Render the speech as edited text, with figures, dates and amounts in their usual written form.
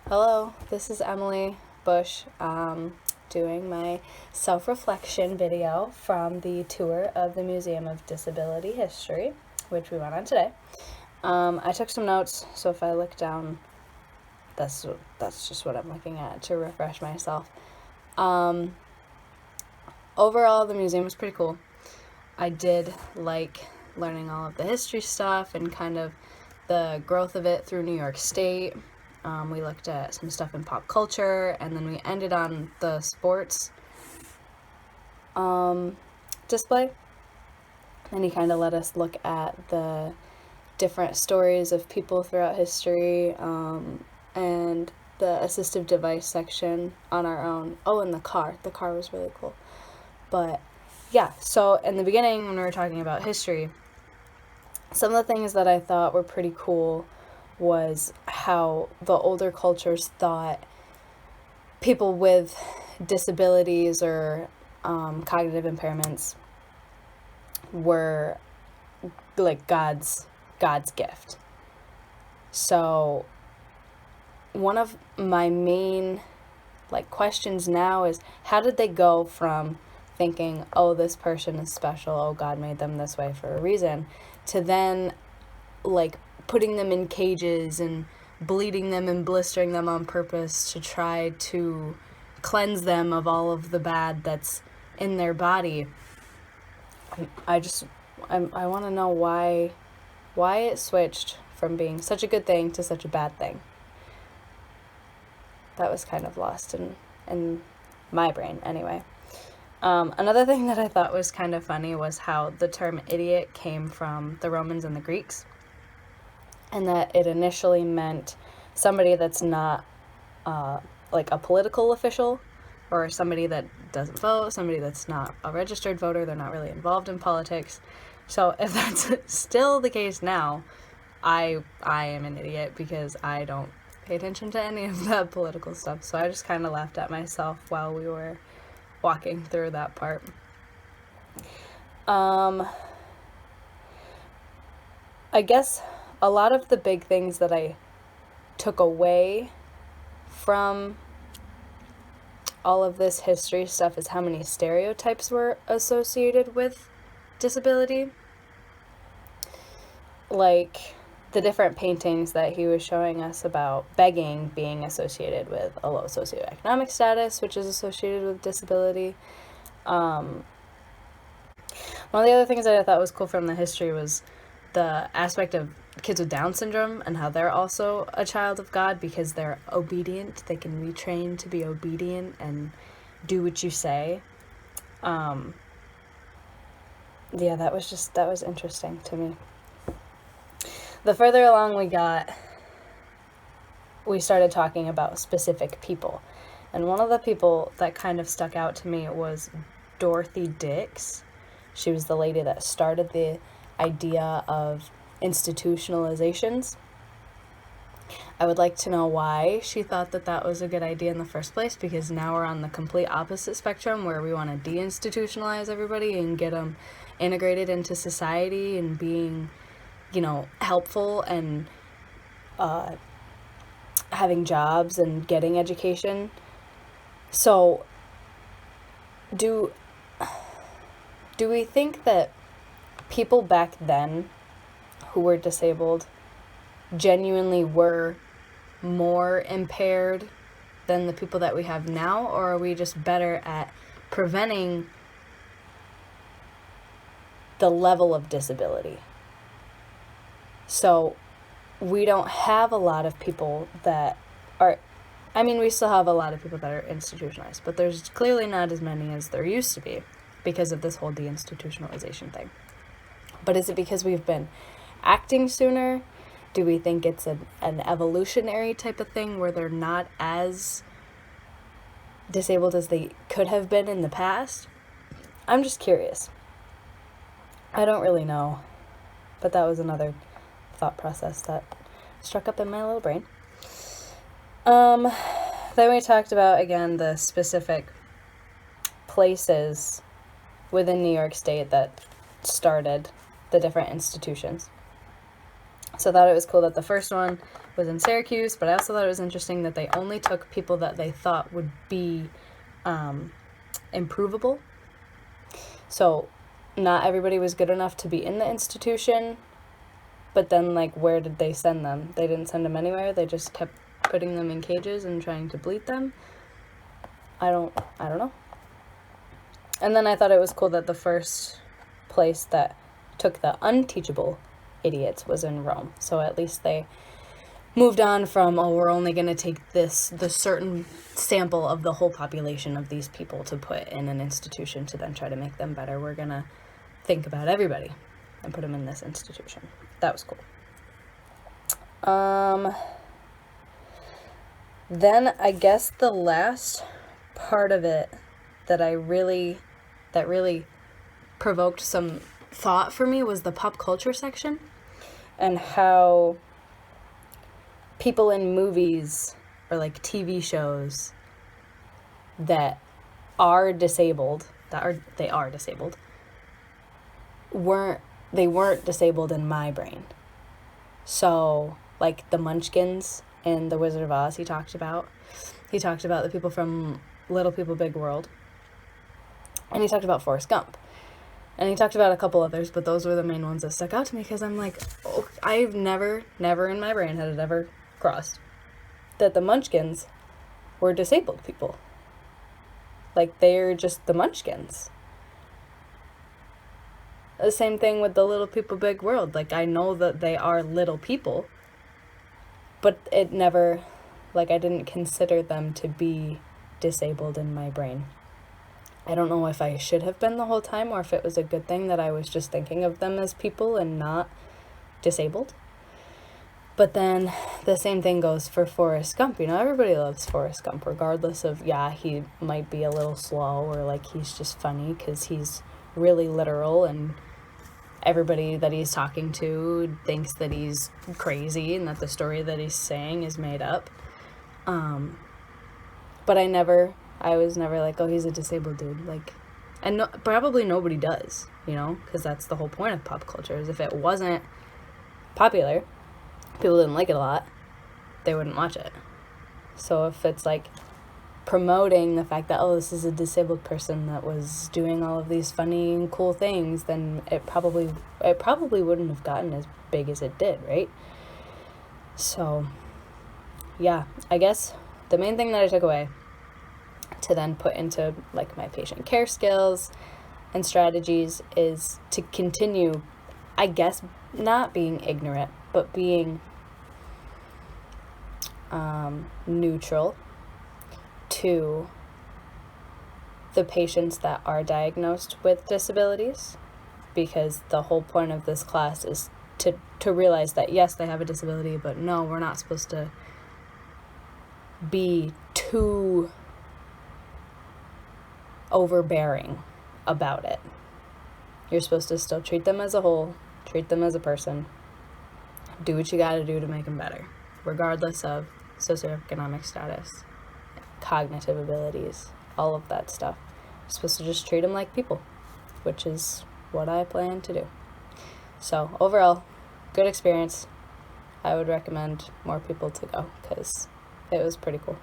Hello, this is Emily Bush doing my self-reflection video from the tour of the Museum of Disability History, which we went on today. I took some notes, so if I look down, that's just what I'm looking at to refresh myself. Overall, the museum was pretty cool. I did like learning all of the history stuff and kind of the growth of it through New York State. We looked at some stuff in pop culture, and then we ended on the sports display. And he kind of let us look at the different stories of people throughout history, and the assistive device section on our own. Oh, and the car. The car was really cool. But yeah, so in the beginning, when we were talking about history, some of the things that I thought were pretty cool was how the older cultures thought people with disabilities or cognitive impairments were like God's gift. So one of my main questions now is, how did they go from thinking, oh, this person is special, oh, God made them this way for a reason, to then putting them in cages and bleeding them and blistering them on purpose to try to cleanse them of all of the bad that's in their body. I want to know why it switched from being such a good thing to such a bad thing. That was kind of lost in my brain anyway. Another thing that I thought was kind of funny was how the term idiot came from the Romans and the Greeks, and that it initially meant somebody that's not a political official, or somebody that doesn't vote, somebody that's not a registered voter, they're not really involved in politics. So if that's still the case now, I am an idiot because I don't pay attention to any of that political stuff. So I just kind of laughed at myself while we were walking through that part. I guess a lot of the big things that I took away from all of this history stuff is how many stereotypes were associated with disability. Like the different paintings that he was showing us about begging being associated with a low socioeconomic status, which is associated with disability. One of the other things that I thought was cool from the history was the aspect of kids with Down syndrome and how they're also a child of God because they're obedient. They can retrain to be obedient and do what you say. Yeah, that was interesting to me. The further along we got, we started talking about specific people. And one of the people that kind of stuck out to me was Dorothy Dix. She was the lady that started the idea of institutionalizations. I would like to know why she thought that that was a good idea in the first place, because now we're on the complete opposite spectrum where we want to deinstitutionalize everybody and get them integrated into society and being, helpful and having jobs and getting education. So do we think that people back then who were disabled genuinely were more impaired than the people that we have now, or are we just better at preventing the level of disability? So we don't have a lot of people that are, we still have a lot of people that are institutionalized, but there's clearly not as many as there used to be because of this whole deinstitutionalization thing. But is it because we've been acting sooner? Do we think it's an evolutionary type of thing where they're not as disabled as they could have been in the past? I'm just curious. I don't really know. But that was another thought process that struck up in my little brain. Then we talked about, again, the specific places within New York State that started the different institutions. So I thought it was cool that the first one was in Syracuse, but I also thought it was interesting that they only took people that they thought would be improvable. So not everybody was good enough to be in the institution, but then, like, where did they send them? They didn't send them anywhere. They just kept putting them in cages and trying to bleed them. I don't know. And then I thought it was cool that the first place that took the unteachable idiots was in Rome. So at least they moved on from, oh, we're only going to take the certain sample of the whole population of these people to put in an institution to then try to make them better. We're going to think about everybody and put them in this institution. That was cool. Then I guess the last part of it that really provoked some thought for me was the pop culture section, and how people in movies or like TV shows that are disabled, weren't disabled in my brain. So like the Munchkins in The Wizard of Oz, he talked about the people from Little People Big World, and he talked about Forrest Gump, and he talked about a couple others, but those were the main ones that stuck out to me, because I'm like, oh, I've never in my brain had it ever crossed that the Munchkins were disabled people. Like, they're just the Munchkins. The same thing with the Little People Big World. Like, I know that they are little people, but it never, like, I didn't consider them to be disabled in my brain. I don't know if I should have been the whole time, or if it was a good thing that I was just thinking of them as people and not disabled. But then the same thing goes for Forrest Gump. You know, everybody loves Forrest Gump, regardless of, yeah, he might be a little slow, or like he's just funny because he's really literal and everybody that he's talking to thinks that he's crazy and that the story that he's saying is made up. But I was never like, oh, he's a disabled dude. Like, and no, probably nobody does, you know, because that's the whole point of pop culture, is if it wasn't popular, people didn't like it a lot, they wouldn't watch it. So if it's like promoting the fact that, oh, this is a disabled person that was doing all of these funny and cool things, then it probably wouldn't have gotten as big as it did, right? So yeah, I guess the main thing that I took away to then put into like my patient care skills and strategies is to continue, I guess, not being ignorant, but being neutral to the patients that are diagnosed with disabilities, because the whole point of this class is to realize that yes, they have a disability, but no, we're not supposed to be too overbearing about it. You're supposed to still treat them as a whole, treat them as a person, do what you gotta do to make them better, regardless of socioeconomic status, cognitive abilities, all of that stuff. You're supposed to just treat them like people, which is what I plan to do. So overall, good experience. I would recommend more people to go because it was pretty cool.